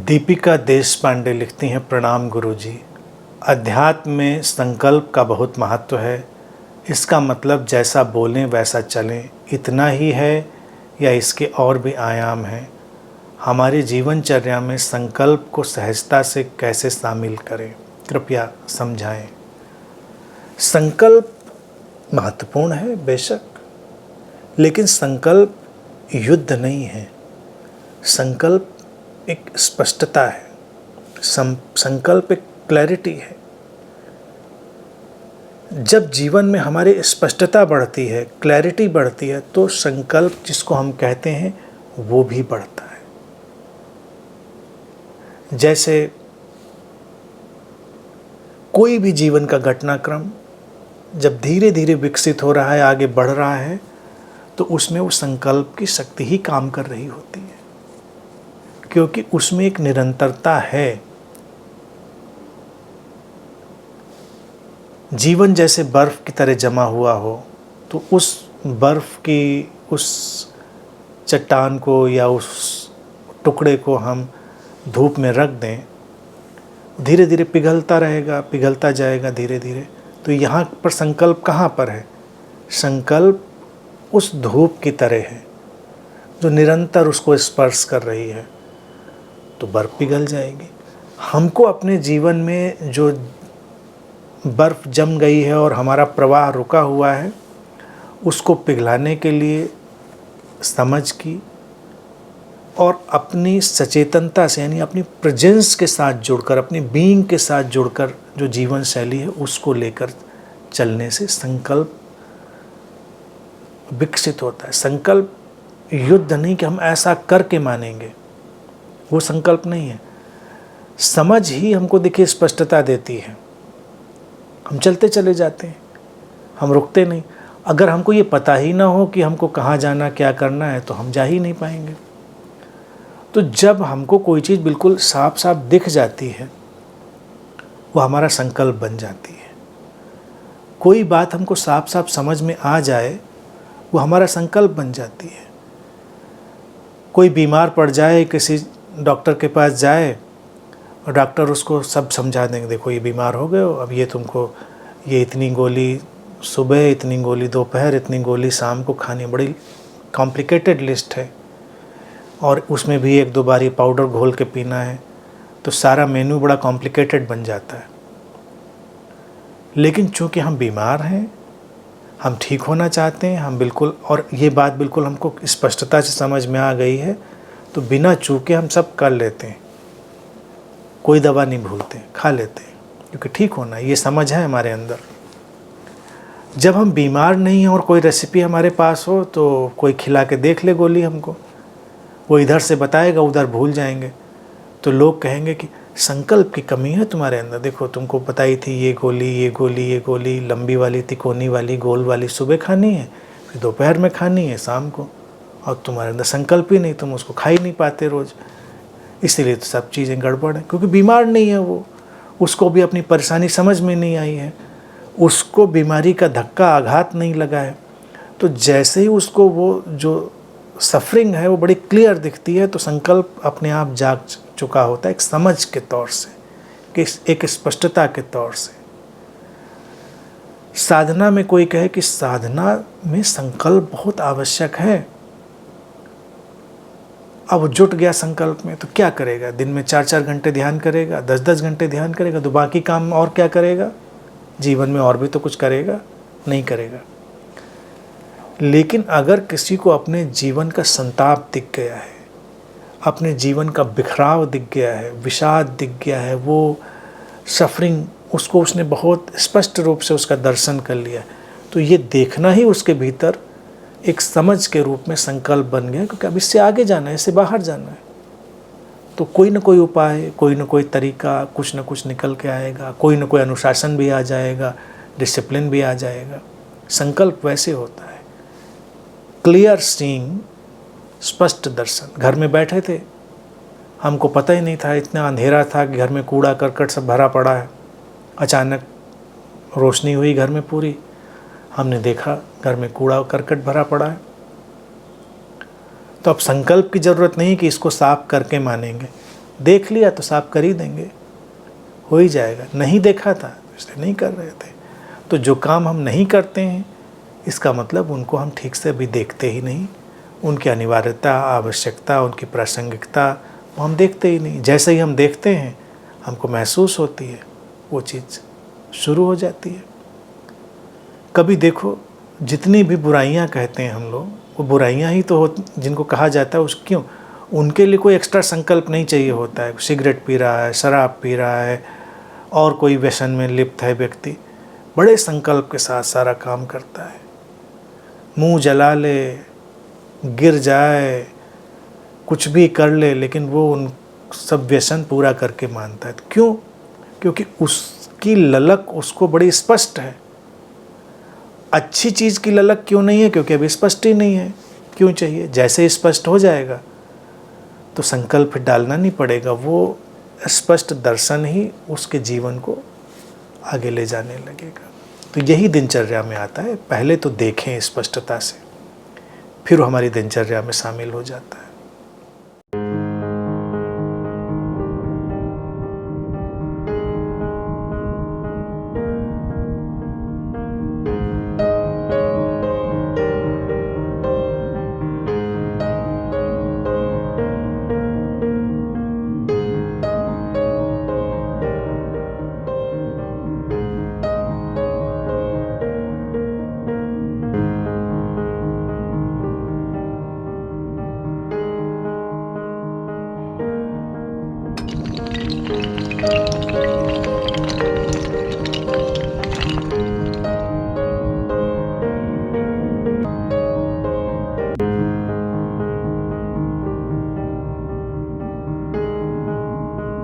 दीपिका देशपांडे लिखती हैं, प्रणाम गुरुजी। अध्यात्म में संकल्प का बहुत महत्व है। इसका मतलब जैसा बोलें वैसा चलें, इतना ही है या इसके और भी आयाम हैं? हमारी जीवनचर्या में संकल्प को सहजता से कैसे शामिल करें, कृपया समझाएं। संकल्प महत्वपूर्ण है बेशक, लेकिन संकल्प युद्ध नहीं है। संकल्प एक स्पष्टता है, संकल्प एक क्लैरिटी है। जब जीवन में हमारी स्पष्टता बढ़ती है, क्लैरिटी बढ़ती है, तो संकल्प जिसको हम कहते हैं वो भी बढ़ता है। जैसे कोई भी जीवन का घटनाक्रम जब धीरे धीरे विकसित हो रहा है, आगे बढ़ रहा है, तो उसमें वो संकल्प की शक्ति ही काम कर रही होती है, क्योंकि उसमें एक निरंतरता है। जीवन जैसे बर्फ़ की तरह जमा हुआ हो, तो उस बर्फ़ की उस चट्टान को या उस टुकड़े को हम धूप में रख दें, धीरे धीरे पिघलता रहेगा, पिघलता जाएगा धीरे धीरे। तो यहाँ पर संकल्प कहाँ पर है? संकल्प उस धूप की तरह है जो निरंतर उसको स्पर्श कर रही है, तो बर्फ़ पिघल जाएगी। हमको अपने जीवन में जो बर्फ़ जम गई है और हमारा प्रवाह रुका हुआ है, उसको पिघलाने के लिए समझ की और अपनी सचेतनता से, यानी अपनी प्रेजेंस के साथ जुड़कर, अपनी बीइंग के साथ जुड़कर जो जीवन शैली है उसको लेकर चलने से संकल्प विकसित होता है। संकल्प युद्ध नहीं कि हम ऐसा करके मानेंगे, वो संकल्प नहीं है। समझ ही हमको देखिए स्पष्टता देती है। हम चलते चले जाते हैं, हम रुकते नहीं। अगर हमको ये पता ही ना हो कि हमको कहाँ जाना, क्या करना है, तो हम जा ही नहीं पाएंगे। तो जब हमको कोई चीज़ बिल्कुल साफ साफ दिख जाती है, वो हमारा संकल्प बन जाती है। कोई बात हमको साफ साफ समझ में आ जाए, वो हमारा संकल्प बन जाती है। कोई बीमार पड़ जाए, किसी डॉक्टर के पास जाए और डॉक्टर उसको सब समझा देंगे, देखो ये बीमार हो गए हो, अब ये तुमको ये इतनी गोली सुबह, इतनी गोली दोपहर, इतनी गोली शाम को खानी। बड़ी कॉम्प्लिकेटेड लिस्ट है, और उसमें भी एक दो बार ये पाउडर घोल के पीना है, तो सारा मेन्यू बड़ा कॉम्प्लिकेटेड बन जाता है। लेकिन चूँकि हम बीमार हैं, हम ठीक होना चाहते हैं, हम बिल्कुल, और ये बात बिल्कुल हमको स्पष्टता से समझ में आ गई है, तो बिना चूके हम सब कर लेते हैं। कोई दवा नहीं भूलते, खा लेते हैं, क्योंकि ठीक होना है, ये समझ है हमारे अंदर। जब हम बीमार नहीं हैं और कोई रेसिपी हमारे पास हो, तो कोई खिला के देख ले गोली हमको, वो इधर से बताएगा, उधर भूल जाएंगे, तो लोग कहेंगे कि संकल्प की कमी है तुम्हारे अंदर। देखो तुमको बताई थी ये गोली, ये गोली, ये गोली, लंबी वाली, तिकोनी वाली, गोल वाली सुबह खानी है, फिर दोपहर में खानी है, शाम को, और तुम्हारे अंदर संकल्प ही नहीं, तुम उसको खा ही नहीं पाते रोज़। इसीलिए तो सब चीज़ें गड़बड़ हैं, क्योंकि बीमार नहीं है वो, उसको भी अपनी परेशानी समझ में नहीं आई है, उसको बीमारी का धक्का आघात नहीं लगा है। तो जैसे ही उसको वो जो सफरिंग है वो बड़ी क्लियर दिखती है, तो संकल्प अपने आप जाग चुका होता है, एक समझ के तौर से, कि एक स्पष्टता के तौर से। साधना में कोई कहे कि साधना में संकल्प बहुत आवश्यक है, अब जुट गया संकल्प में, तो क्या करेगा? दिन में 4-4 घंटे ध्यान करेगा, 10-10 घंटे ध्यान करेगा, तो बाकी काम और क्या करेगा? जीवन में और भी तो कुछ करेगा? नहीं करेगा। लेकिन अगर किसी को अपने जीवन का संताप दिख गया है, अपने जीवन का बिखराव दिख गया है, विषाद दिख गया है, वो सफरिंग उसको उसने बहुत स्पष्ट रूप से उसका दर्शन कर लिया, तो ये देखना ही उसके भीतर एक समझ के रूप में संकल्प बन गया, क्योंकि अब इससे आगे जाना है, इससे बाहर जाना है। तो कोई ना कोई उपाय, कोई ना कोई तरीका, कुछ ना कुछ निकल के आएगा, कोई ना कोई अनुशासन भी आ जाएगा, डिसिप्लिन भी आ जाएगा। संकल्प वैसे होता है, क्लियर सीइंग, स्पष्ट दर्शन। घर में बैठे थे, हमको पता ही नहीं था, इतना अंधेरा था कि घर में कूड़ा करकट सब भरा पड़ा है। अचानक रोशनी हुई घर में पूरी, हमने देखा घर में कूड़ा करकट भरा पड़ा है। तो अब संकल्प की ज़रूरत नहीं कि इसको साफ करके मानेंगे, देख लिया तो साफ कर ही देंगे, हो ही जाएगा। नहीं देखा था तो इसलिए नहीं कर रहे थे। तो जो काम हम नहीं करते हैं इसका मतलब उनको हम ठीक से अभी देखते ही नहीं, उनकी अनिवार्यता, आवश्यकता, उनकी प्रासंगिकता वो हम देखते ही नहीं। जैसे ही हम देखते हैं हमको महसूस होती है, वो चीज़ शुरू हो जाती है। कभी देखो जितनी भी बुराइयां कहते हैं हम लोग, वो बुराइयां ही तो हो जिनको कहा जाता है। उस क्यों उनके लिए कोई एक्स्ट्रा संकल्प नहीं चाहिए होता है। सिगरेट पी रहा है, शराब पी रहा है और कोई व्यसन में लिप्त है व्यक्ति, बड़े संकल्प के साथ सारा काम करता है। मुंह जला ले, गिर जाए, कुछ भी कर ले, लेकिन वो उन सब व्यसन पूरा करके मानता है। क्यों? क्योंकि उसकी ललक उसको बड़ी स्पष्ट है। अच्छी चीज़ की ललक क्यों नहीं है? क्योंकि अभी स्पष्ट ही नहीं है। क्यों चाहिए? जैसे स्पष्ट हो जाएगा तो संकल्प डालना नहीं पड़ेगा, वो स्पष्ट दर्शन ही उसके जीवन को आगे ले जाने लगेगा। तो यही दिनचर्या में आता है। पहले तो देखें स्पष्टता से, फिर हमारी दिनचर्या में शामिल हो जाता है।